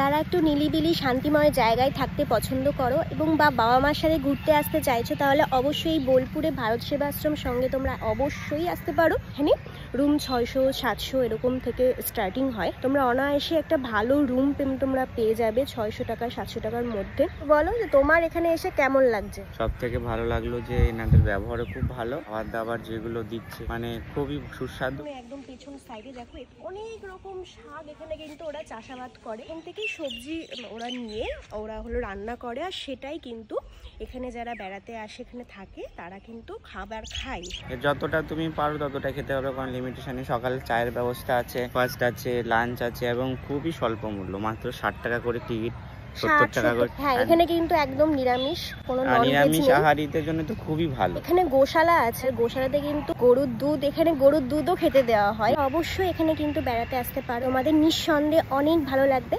যারা একটু নিলিবিলি শান্তিময় জায়গায় থাকতে পছন্দ করো এবং বাবা মার সাথে ঘুরতে আসতে চাইছো, তাহলে অবশ্যই বোলপুরে ভারত সেবাশ্রম সঙ্গে তোমরা অবশ্যই আসতে পারো। এখানে রুম 600-700 এরকম থেকে স্টার্টিং হয়। তোমরা অনায়াসে একটা ভালো রুম তোমরা পেয়ে যাবে 600 টাকা 700 টাকার মধ্যে। বলো যে তোমার এখানে এসে কেমন লাগছে? সব থেকে ভালো লাগলো যে এনাদের ব্যবহারও খুব ভালো, খাবার দাবার যেগুলো দিচ্ছে মানে খুবই সুস্বাদু। একদম পেছন সাইডে দেখো অনেক রকম শাক এখানে কিন্তু ওরা চাষাবাদ করে, এখান থেকেই সবজি ওরা নিয়ে ওরা হলো রান্না করে, আর সেটাই কিন্তু এখানে যারা বেড়াতে আসে এখানে থাকে তারা কিন্তু খাবার খায়। যতটা তুমি পারো ততটা খেতে হবে, কারণ লিমিটেশনে সকালে চায়ের ব্যবস্থা আছে, ফার্স্ট আছে, লাঞ্চ আছে এবং খুবই স্বল্প মূল্য, মাত্র 60 টাকা করে টিকিট, 70 টাকা করে। হ্যাঁ, এখানে কিন্তু একদম নিরামিষ, কোনো নিরামিষ আহারীদের জন্য তো খুবই ভালো। এখানে গোশালা আছে, গোশালাতে কিন্তু গরুর দুধ, এখানে গরুর দুধও খেতে দেওয়া হয়। অবশ্যই এখানে কিন্তু বেড়াতে আসতে পারো, তোমাদের নিঃসন্দেহে অনেক ভালো লাগবে।